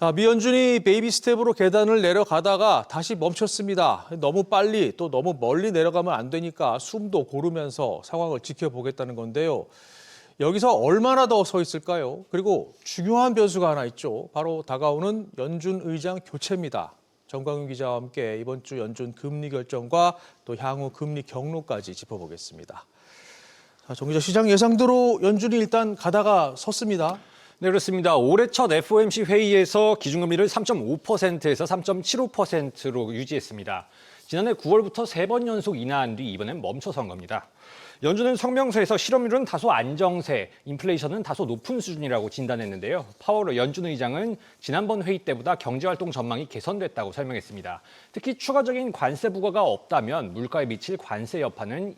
미연준이 베이비 스텝으로 계단을 내려가다가 다시 멈췄습니다. 너무 빨리 또 너무 멀리 내려가면 안 되니까 숨도 고르면서 상황을 지켜보겠다는 건데요. 여기서 얼마나 더 서 있을까요? 그리고 중요한 변수가 하나 있죠. 바로 다가오는 연준 의장 교체입니다. 정광윤 기자와 함께 이번 주 연준 금리 결정과 또 향후 금리 경로까지 짚어보겠습니다. 정 기자, 시장 예상대로 연준이 일단 가다가 섰습니다. 네, 그렇습니다. 올해 첫 FOMC 회의에서 기준금리를 3.5%에서 3.75%로 유지했습니다. 지난해 9월부터 3번 연속 인하한 뒤 이번엔 멈춰선 겁니다. 연준은 성명서에서 실업률은 다소 안정세, 인플레이션은 다소 높은 수준이라고 진단했는데요. 파월 연준 의장은 지난번 회의 때보다 경제활동 전망이 개선됐다고 설명했습니다. 특히 추가적인 관세 부과가 없다면 물가에 미칠 관세 여파는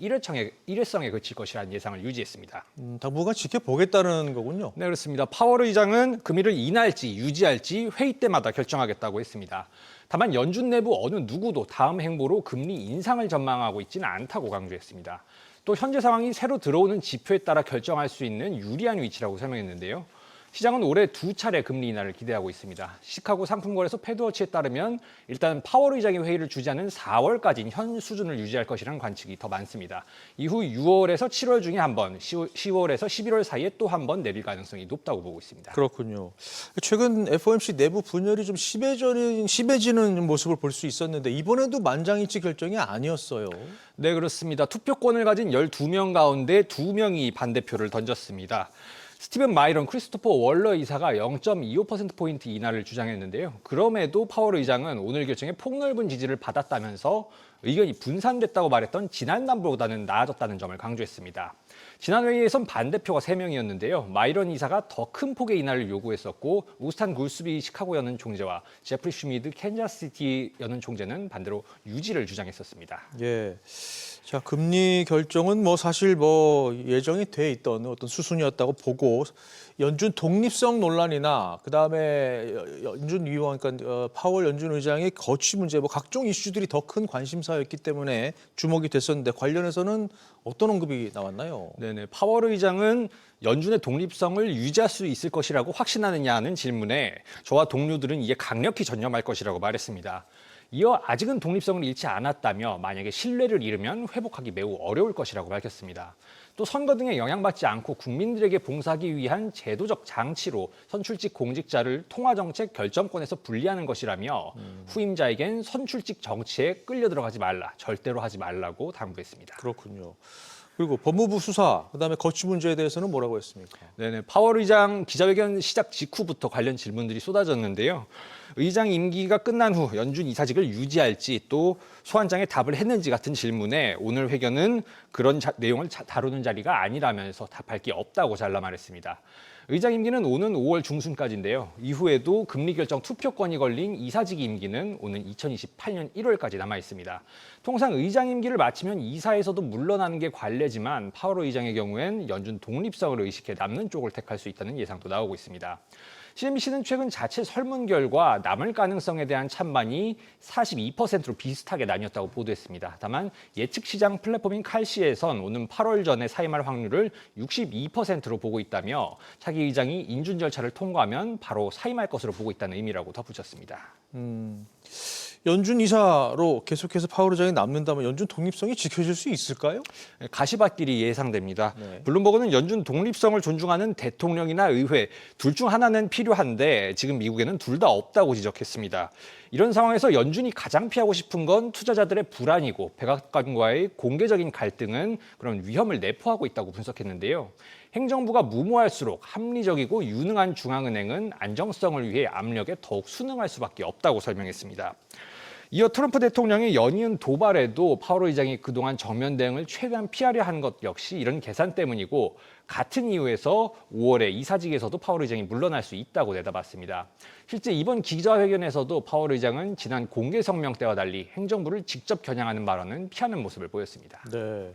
일회성에 그칠 것이라는 예상을 유지했습니다. 당분간 지켜보겠다는 거군요. 네, 그렇습니다. 파월 의장은 금리를 인하할지 유지할지 회의 때마다 결정하겠다고 했습니다. 다만 연준 내부 어느 누구도 다음 행보로 금리 인상을 전망하고 있지는 않다고 강조했습니다. 또 현재 상황이 새로 들어오는 지표에 따라 결정할 수 있는 유리한 위치라고 설명했는데요. 시장은 올해 2차례 금리 인하를 기대하고 있습니다. 시카고 상품거래소 패드워치에 따르면 일단 파월 의장이 회의를 주재하는 4월까지는 현 수준을 유지할 것이라는 관측이 더 많습니다. 이후 6월에서 7월 중에 한 번, 10월에서 11월 사이에 또 한 번 내릴 가능성이 높다고 보고 있습니다. 그렇군요. 최근 FOMC 내부 분열이 좀 심해지는 모습을 볼 수 있었는데 이번에도 만장일치 결정이 아니었어요. 네, 그렇습니다. 투표권을 가진 12명 가운데 2명이 반대표를 던졌습니다. 스티븐 마이런, 크리스토퍼 월러 이사가 0.25%포인트 인하를 주장했는데요. 그럼에도 파월 의장은 오늘 결정에 폭넓은 지지를 받았다면서 의견이 분산됐다고 말했던 지난번보다는 나아졌다는 점을 강조했습니다. 지난 회의에선 반대표가 3명이었는데요. 마이런 이사가 더 큰 폭의 인하를 요구했었고 우스탄 굴스비 시카고 연은 총재와 제프리 슈미드 캔자스시티 연은 총재는 반대로 유지를 주장했었습니다. 예. 자, 금리 결정은 사실 예정이 돼 있던 어떤 수순이었다고 보고 연준 독립성 논란이나 그다음에 연준 위원 그러니까 파월 연준 의장의 거취 문제 각종 이슈들이 더 큰 관심사였기 때문에 주목이 됐었는데 관련해서는 어떤 언급이 나왔나요? 네네. 파월 의장은 연준의 독립성을 유지할 수 있을 것이라고 확신하느냐는 질문에 저와 동료들은 이에 강력히 전념할 것이라고 말했습니다. 이어 아직은 독립성을 잃지 않았다며 만약에 신뢰를 잃으면 회복하기 매우 어려울 것이라고 밝혔습니다. 또 선거 등에 영향받지 않고 국민들에게 봉사하기 위한 제도적 장치로 선출직 공직자를 통화정책 결정권에서 분리하는 것이라며 후임자에겐 선출직 정치에 끌려 들어가지 말라, 절대로 하지 말라고 당부했습니다. 그렇군요. 그리고 법무부 수사, 그다음에 거취 문제에 대해서는 뭐라고 했습니까? 네네. 파월 의장 기자회견 시작 직후부터 관련 질문들이 쏟아졌는데요. 의장 임기가 끝난 후 연준 이사직을 유지할지 또 소환장에 답을 했는지 같은 질문에 오늘 회견은 그런 내용을 다루는 자리가 아니라면서 답할 게 없다고 잘라 말했습니다. 의장 임기는 오는 5월 중순까지인데요. 이후에도 금리 결정 투표권이 걸린 이사직 임기는 오는 2028년 1월까지 남아 있습니다. 통상 의장 임기를 마치면 이사에서도 물러나는 게 관례지만 파월 의장의 경우엔 연준 독립성을 의식해 남는 쪽을 택할 수 있다는 예상도 나오고 있습니다. CNBC는 최근 자체 설문 결과 남을 가능성에 대한 찬반이 42%로 비슷하게 나뉘었다고 보도했습니다. 다만 예측 시장 플랫폼인 칼시에선 오는 8월 전에 사임할 확률을 62%로 보고 있다며 차기 의장이 인준 절차를 통과하면 바로 사임할 것으로 보고 있다는 의미라고 덧붙였습니다. 연준 이사로 계속해서 파월 의장이 남는다면 연준 독립성이 지켜질 수 있을까요? 가시밭길이 예상됩니다. 네. 블룸버그는 연준 독립성을 존중하는 대통령이나 의회 둘 중 하나는 필요한데 지금 미국에는 둘 다 없다고 지적했습니다. 이런 상황에서 연준이 가장 피하고 싶은 건 투자자들의 불안이고 백악관과의 공개적인 갈등은 그런 위험을 내포하고 있다고 분석했는데요. 행정부가 무모할수록 합리적이고 유능한 중앙은행은 안정성을 위해 압력에 더욱 순응할 수밖에 없다고 설명했습니다. 이어 트럼프 대통령의 연이은 도발에도 파월 의장이 그동안 정면 대응을 최대한 피하려 한 것 역시 이런 계산 때문이고 같은 이유에서 5월에 이사직에서도 파월 의장이 물러날 수 있다고 내다봤습니다. 실제 이번 기자회견에서도 파월 의장은 지난 공개 성명 때와 달리 행정부를 직접 겨냥하는 발언은 피하는 모습을 보였습니다. 네.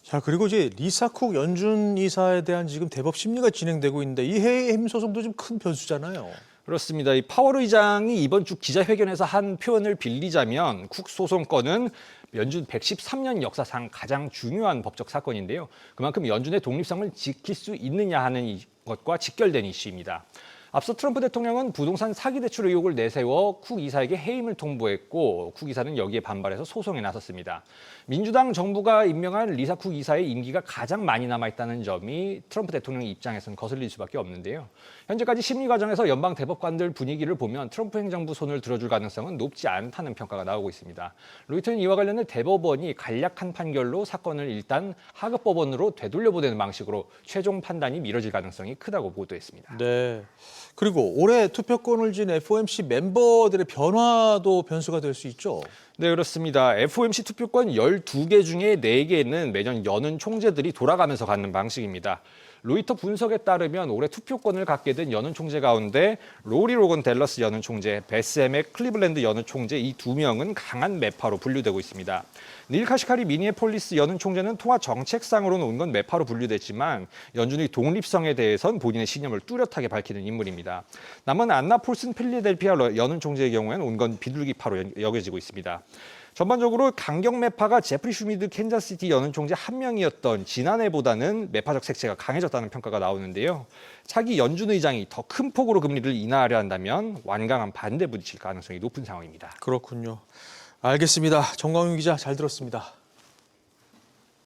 자, 그리고 이제 리사 쿡 연준 이사에 대한 지금 대법 심리가 진행되고 있는데 이 해임 소송도 좀 큰 변수잖아요. 그렇습니다. 이 파월 의장이 이번 주 기자회견에서 한 표현을 빌리자면 쿡 소송건은 연준 113년 역사상 가장 중요한 법적 사건인데요. 그만큼 연준의 독립성을 지킬 수 있느냐 하는 것과 직결된 이슈입니다. 앞서 트럼프 대통령은 부동산 사기 대출 의혹을 내세워 쿡 이사에게 해임을 통보했고 쿡 이사는 여기에 반발해서 소송에 나섰습니다. 민주당 정부가 임명한 리사 쿡 이사의 임기가 가장 많이 남아있다는 점이 트럼프 대통령 입장에서는 거슬릴 수밖에 없는데요. 현재까지 심리 과정에서 연방 대법관들 분위기를 보면 트럼프 행정부 손을 들어줄 가능성은 높지 않다는 평가가 나오고 있습니다. 로이터는 이와 관련해 대법원이 간략한 판결로 사건을 일단 하급 법원으로 되돌려보내는 방식으로 최종 판단이 미뤄질 가능성이 크다고 보도했습니다. 네. 그리고 올해 투표권을 쥔 FOMC 멤버들의 변화도 변수가 될 수 있죠. 네, 그렇습니다. FOMC 투표권 12개 중에 4개는 매년 여는 총재들이 돌아가면서 갖는 방식입니다. 로이터 분석에 따르면 올해 투표권을 갖게 된 여는 총재 가운데 로리 로건 댈러스 여는 총재, 베스 에맥 클리블랜드 여는 총재 이 2명은 강한 매파로 분류되고 있습니다. 닐 카시카리 미니애폴리스 여는 총재는 통화 정책상으로는 온건 매파로 분류됐지만 연준의 독립성에 대해선 본인의 신념을 뚜렷하게 밝히는 인물입니다. 남은 안나 폴슨 필라델피아 여는 총재의 경우에는 온건 비둘기파로 여겨지고 있습니다. 전반적으로 강경 매파가 제프리 슈미드 캔자스시티 여는 총재 한 명이었던 지난해보다는 매파적 색채가 강해졌다는 평가가 나오는데요. 차기 연준 의장이 더 큰 폭으로 금리를 인하하려 한다면 완강한 반대 부딪힐 가능성이 높은 상황입니다. 그렇군요. 알겠습니다. 정광윤 기자 잘 들었습니다.